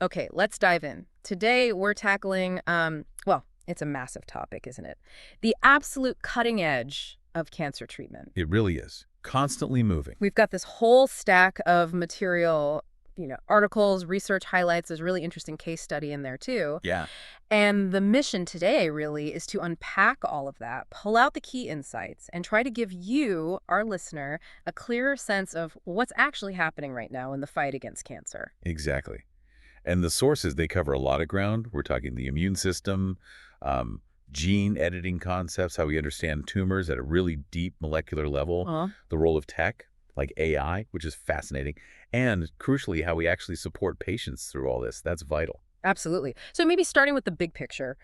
Okay, let's dive in. Today, we're tackling, well, it's a massive topic, isn't it? The absolute cutting edge of cancer treatment. It really is. Constantly moving. We've got this whole stack of material, articles, research highlights. There's a really interesting case study in there, too. Yeah, And the mission today really is to unpack all of that, pull out the key insights, and try to give you, our listener, a clearer sense of what's actually happening right now in the fight against cancer. exactly. And the sources, they cover a lot of ground. We're talking the immune system, um, gene editing concepts, how we understand tumors at a really deep molecular level, Uh, the role of tech, like AI, which is fascinating, and crucially, how we actually support patients through all this. That's vital. Absolutely. So maybe starting with the big picture,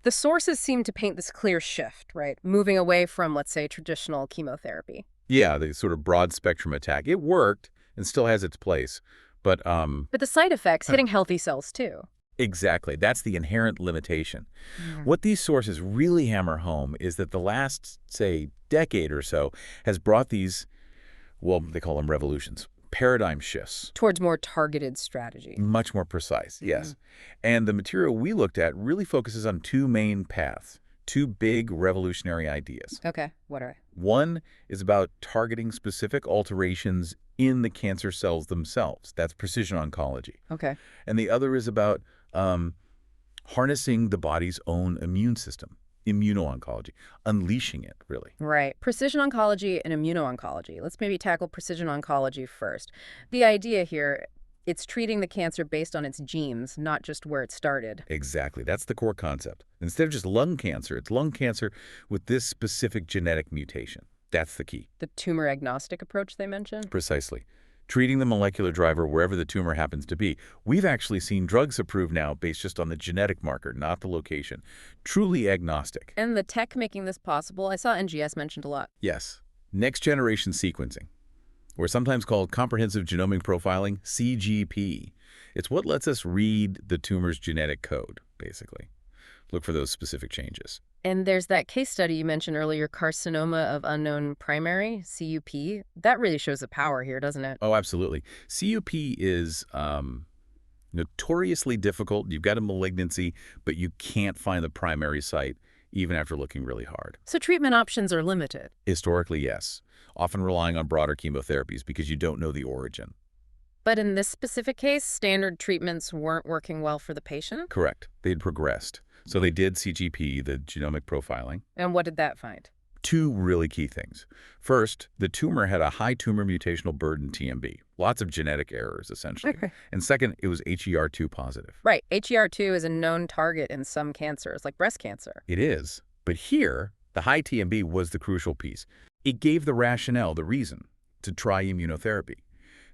the sources seem to paint this clear shift, right? Moving away from, let's say, traditional chemotherapy. Yeah, the sort of broad spectrum attack. It worked and still has its place. But But the side effects hitting healthy cells too. exactly, that's the inherent limitation. Mm. What these sources really hammer home is that the last, say, decade or so has brought these, well, they call them revolutions, paradigm shifts. Towards more targeted strategy. Much more precise, yes. And the material we looked at really focuses on two main paths, two big revolutionary ideas. Okay, what are One is about targeting specific alterations in the cancer cells themselves. That's precision oncology. Okay. And the other is about harnessing the body's own immune system, immuno-oncology, unleashing it, really. Right. Precision oncology and immuno-oncology. Let's maybe tackle precision oncology first. The idea here, it's treating the cancer based on its genes, not just where it started. Exactly. That's the core concept. Instead of just lung cancer, it's lung cancer with this specific genetic mutation. That's the key. The tumor agnostic approach they mentioned? Precisely. Treating the molecular driver wherever the tumor happens to be. We've actually seen drugs approved now based just on the genetic marker, not the location. Truly agnostic. And the tech making this possible, I saw NGS mentioned a lot. Yes. Next generation sequencing, or sometimes called comprehensive genomic profiling, CGP. It's what lets us read the tumor's genetic code, basically. Look for those specific changes. And there's that case study you mentioned earlier, carcinoma of unknown primary, CUP. That really shows the power here, doesn't it? Oh, absolutely. CUP is notoriously difficult. You've got a malignancy, but you can't find the primary site even after looking really hard. So treatment options are limited. Historically, yes. Often relying on broader chemotherapies because you don't know the origin. But in this specific case, standard treatments weren't working well for the patient? Correct. They'd progressed. So they did CGP, the genomic profiling. And what did that find? Two really key things. First, the tumor had a high tumor mutational burden TMB. Lots of genetic errors, essentially. Okay. And second, it was HER2 positive. Right. HER2 is a known target in some cancers, like breast cancer. It is. But here, the high TMB was the crucial piece. It gave the rationale, the reason, to try immunotherapy.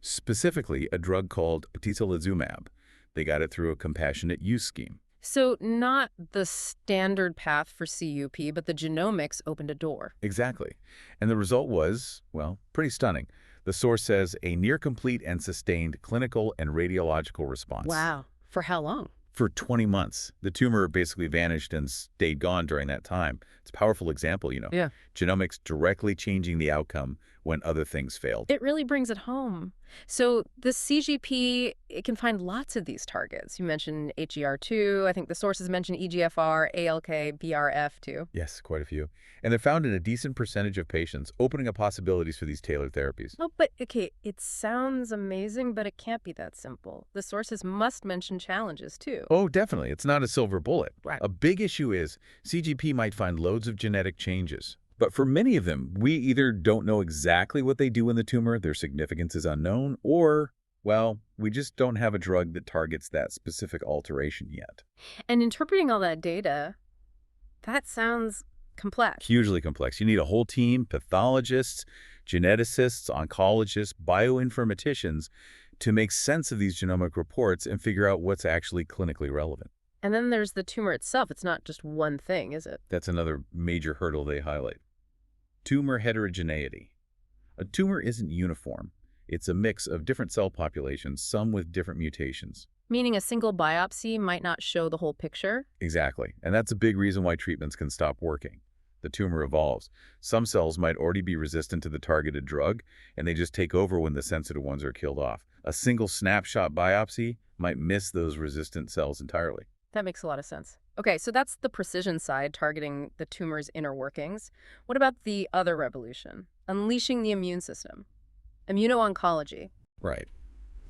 Specifically, a drug called atezolizumab. They got it through a compassionate use scheme. So not the standard path for CUP, but the genomics opened a door. Exactly. And the result was, well, pretty stunning. The source says a near-complete and sustained clinical and radiological response. Wow. For how long? For 20 months. The tumor basically vanished and stayed gone during that time. It's a powerful example, Yeah. Genomics directly changing the outcome when other things failed. It really brings it home. So the CGP, it can find lots of these targets. You mentioned HER2. I think the sources mentioned EGFR, ALK, BRF too. Yes, quite a few. And they're found in a decent percentage of patients, opening up possibilities for these tailored therapies. Oh, but okay, it sounds amazing, but it can't be that simple. The sources must mention challenges too. Oh, definitely. It's not a silver bullet. Right. A big issue is CGP might find loads of genetic changes. But for many of them, we either don't know exactly what they do in the tumor, their significance is unknown, or, well, we just don't have a drug that targets that specific alteration yet. And interpreting all that data, that sounds complex. Hugely complex. You need a whole team, pathologists, geneticists, oncologists, bioinformaticians, to make sense of these genomic reports and figure out what's actually clinically relevant. And then there's the tumor itself. It's not just one thing, is it? That's another major hurdle they highlight. Tumor heterogeneity. A tumor isn't uniform. It's a mix of different cell populations, some with different mutations. Meaning a single biopsy might not show the whole picture? Exactly. And that's a big reason why treatments can stop working. the tumor evolves. Some cells might already be resistant to the targeted drug, and they just take over when the sensitive ones are killed off. A single snapshot biopsy might miss those resistant cells entirely. That makes a lot of sense. Okay, so that's the precision side, targeting the tumor's inner workings. What about the other revolution? Unleashing the immune system. Immuno-oncology. Right.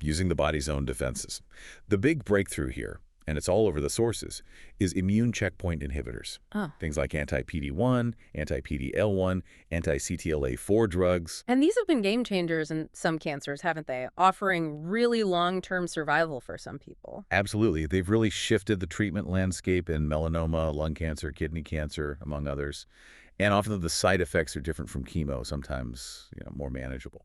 Using the body's own defenses. The big breakthrough here, and it's all over the sources, is immune checkpoint inhibitors. Oh. Things like anti-PD-1, anti-PD-L1, anti-CTLA-4 drugs. And these have been game changers in some cancers, haven't they? Offering really long-term survival for some people. Absolutely. They've really shifted the treatment landscape in melanoma, lung cancer, kidney cancer, among others. And often the side effects are different from chemo, sometimes more manageable.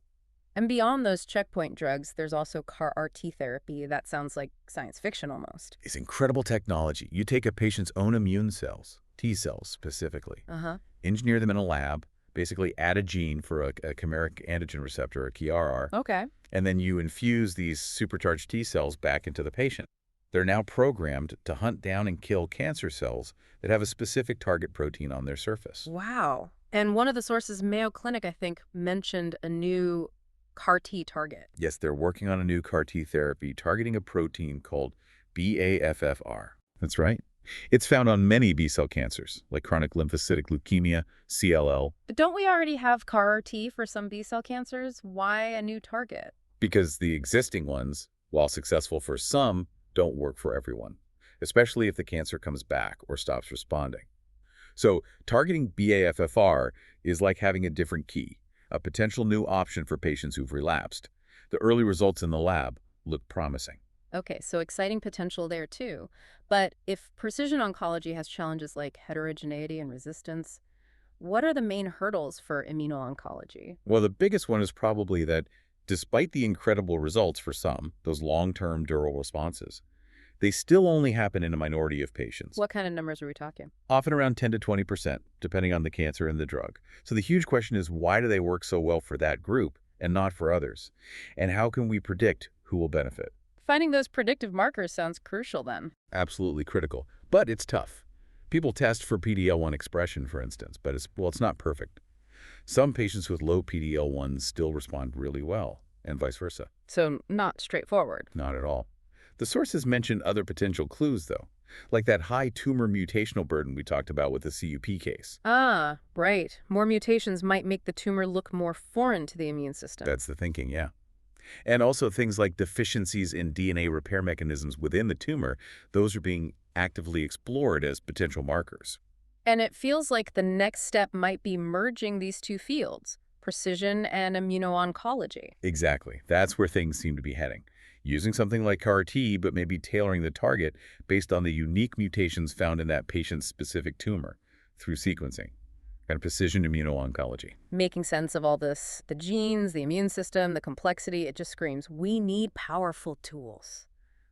And beyond those checkpoint drugs, there's also CAR-RT therapy. That sounds like science fiction almost. It's incredible technology. You take a patient's own immune cells, T cells specifically, engineer them in a lab, basically add a gene for a chimeric antigen receptor, a KRR, Okay. and then you infuse these supercharged T cells back into the patient. They're now programmed to hunt down and kill cancer cells that have a specific target protein on their surface. Wow. And one of the sources, Mayo Clinic, I think, mentioned a new CAR-T target. Yes, they're working on a new CAR-T therapy targeting a protein called BAFFR. That's right. It's found on many B-cell cancers, like chronic lymphocytic leukemia, CLL. But don't we already have CAR-T for some B-cell cancers? Why a new target? Because the existing ones, while successful for some, don't work for everyone, especially if the cancer comes back or stops responding. So targeting BAFFR is like having a different key, a potential new option for patients who've relapsed. The early results in the lab look promising. Okay, so exciting potential there too. But if precision oncology has challenges like heterogeneity and resistance, what are the main hurdles for immuno-oncology? Well, the biggest one is probably that despite the incredible results for some, those long-term durable responses, they still only happen in a minority of patients. What kind of numbers are we talking? Often around 10 to 20%, depending on the cancer and the drug. So the huge question is, why do they work so well for that group and not for others? And how can we predict who will benefit? Finding those predictive markers sounds crucial then. Absolutely critical, but it's tough. People test for PD-L1 expression, for instance, but it's not perfect. Some patients with low PD-L1 still respond really well, and vice versa. So not straightforward. Not at all. The sources mention other potential clues, though, like that high tumor mutational burden we talked about with the CUP case. Ah, right. More mutations might make the tumor look more foreign to the immune system. That's the thinking, yeah. And also things like deficiencies in DNA repair mechanisms within the tumor, those are being actively explored as potential markers. And it feels like the next step might be merging these two fields, precision and immuno-oncology. Exactly. That's where things seem to be heading. Using something like CAR-T, but maybe tailoring the target based on the unique mutations found in that patient's specific tumor through sequencing. Kind of precision immuno-oncology. Making sense of all this, the genes, the immune system, the complexity, it just screams, we need powerful tools.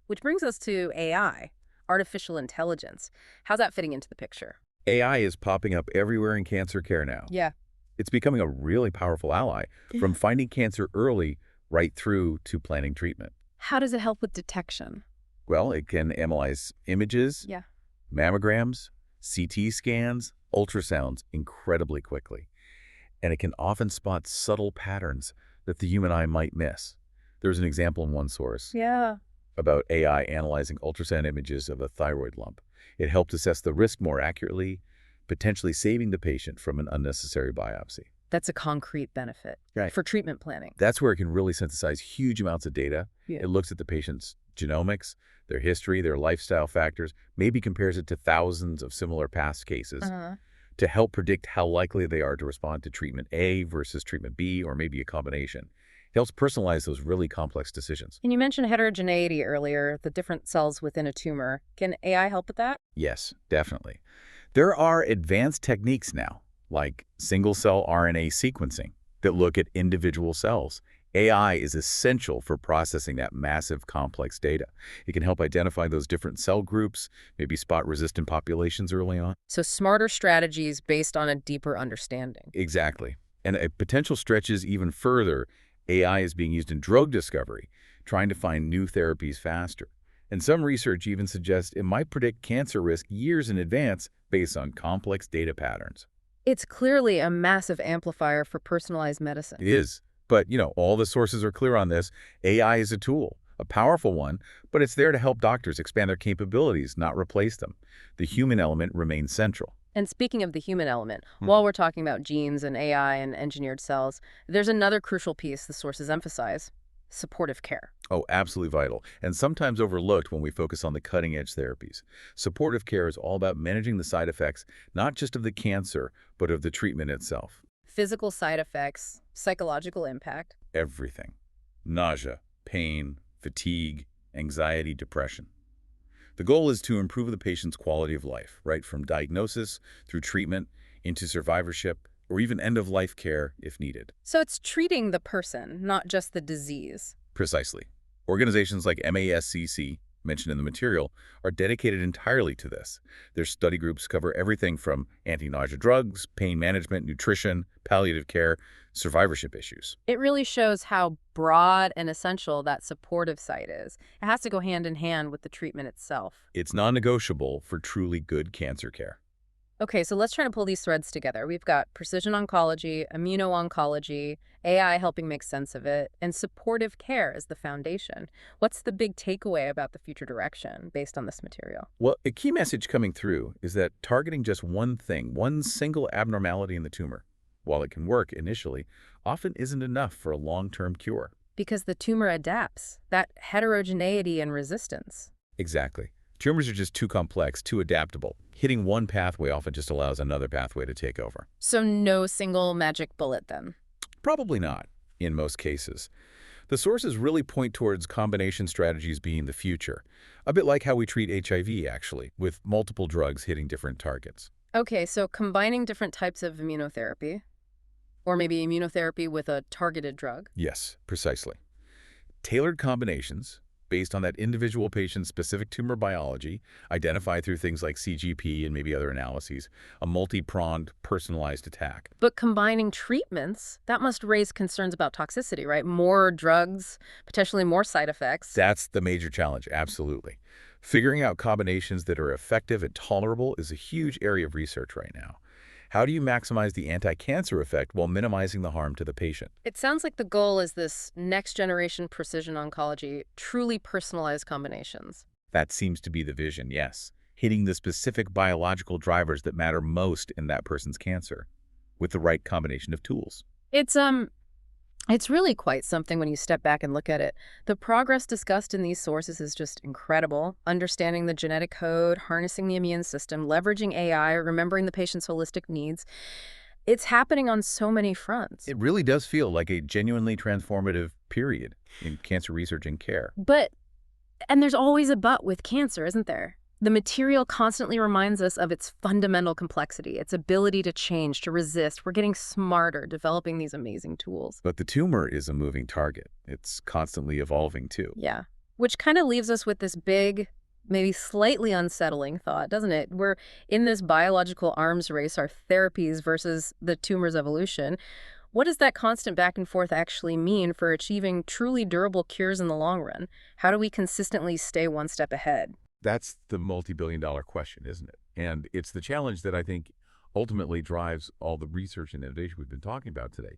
Which brings us to AI, artificial intelligence. How's that fitting into the picture? AI is popping up everywhere in cancer care now. Yeah. It's becoming a really powerful ally, from finding cancer early right through to planning treatment. How does it help with detection? Well, it can analyze images, Yeah. mammograms, CT scans, ultrasounds incredibly quickly. And it can often spot subtle patterns that the human eye might miss. There's an example in one source Yeah. about AI analyzing ultrasound images of a thyroid lump. It helped assess the risk more accurately, potentially saving the patient from an unnecessary biopsy. That's a concrete benefit for treatment planning. That's where it can really synthesize huge amounts of data. Yeah. It looks at the patient's genomics, their history, their lifestyle factors, maybe compares it to thousands of similar past cases to help predict how likely they are to respond to treatment A versus treatment B, or maybe a combination. It helps personalize those really complex decisions. And you mentioned heterogeneity earlier, the different cells within a tumor. Can AI help with that? Yes, definitely. There are advanced techniques now, like single-cell RNA sequencing, that look at individual cells. AI is essential for processing that massive, complex data. It can help identify those different cell groups, maybe spot resistant populations early on. So smarter strategies based on a deeper understanding. Exactly. And a potential stretches even further. AI is being used in drug discovery, trying to find new therapies faster. And some research even suggests it might predict cancer risk years in advance based on complex data patterns. It's clearly a massive amplifier for personalized medicine. It is. But, all the sources are clear on this. AI is a tool, a powerful one, but it's there to help doctors expand their capabilities, not replace them. The human element remains central. And speaking of the human element, Hmm. while we're talking about genes and AI and engineered cells, there's another crucial piece the sources emphasize: supportive care. Oh, absolutely vital, and sometimes overlooked when we focus on the cutting-edge therapies. Supportive care is all about managing the side effects, not just of the cancer, but of the treatment itself. Physical side effects, psychological impact. Everything. Nausea, pain, fatigue, anxiety, depression. The goal is to improve the patient's quality of life, right from diagnosis through treatment into survivorship or even end-of-life care if needed. So it's treating the person, not just the disease. Precisely. Organizations like MASCC, mentioned in the material, are dedicated entirely to this. Their study groups cover everything from anti-nausea drugs, pain management, nutrition, palliative care, survivorship issues. It really shows how broad and essential that supportive side is. It has to go hand in hand with the treatment itself. It's non-negotiable for truly good cancer care. Okay, so let's try to pull these threads together. We've got precision oncology, immuno-oncology, AI helping make sense of it, and supportive care as the foundation. What's the big takeaway about the future direction based on this material? Well, a key message coming through is that targeting just one thing, one single abnormality in the tumor, while it can work initially, often isn't enough for a long-term cure. Because the tumor adapts, that heterogeneity and resistance. Exactly. Tumors are just too complex, too adaptable. Hitting one pathway often just allows another pathway to take over. So no single magic bullet then. Probably not, in most cases. The sources really point towards combination strategies being the future, a bit like how we treat HIV, actually, with multiple drugs hitting different targets. Okay, so combining different types of immunotherapy, or maybe immunotherapy with a targeted drug. Yes, precisely. Tailored combinations, based on that individual patient's specific tumor biology, identified through things like CGP and maybe other analyses, a multi-pronged, personalized attack. But combining treatments, that must raise concerns about toxicity, right? More drugs, potentially more side effects. That's the major challenge, absolutely. Figuring out combinations that are effective and tolerable is a huge area of research right now. How do you maximize the anti-cancer effect while minimizing the harm to the patient? It sounds like the goal is this next generation precision oncology, truly personalized combinations. That seems to be the vision, yes. Hitting the specific biological drivers that matter most in that person's cancer with the right combination of tools. It's really quite something when you step back and look at it. The progress discussed in these sources is just incredible. Understanding the genetic code, harnessing the immune system, leveraging AI, remembering the patient's holistic needs. It's happening on so many fronts. It really does feel like a genuinely transformative period in cancer research and care. And there's always a but with cancer, isn't there? The material constantly reminds us of its fundamental complexity, its ability to change, to resist. We're getting smarter, developing these amazing tools. But the tumor is a moving target. It's constantly evolving too. Yeah. Which kind of leaves us with this big, maybe slightly unsettling thought, doesn't it? We're in this biological arms race, our therapies versus the tumor's evolution. What does that constant back and forth actually mean for achieving truly durable cures in the long run? How do we consistently stay one step ahead? That's the multi-billion-dollar question, isn't it? And it's the challenge that I think ultimately drives all the research and innovation we've been talking about today.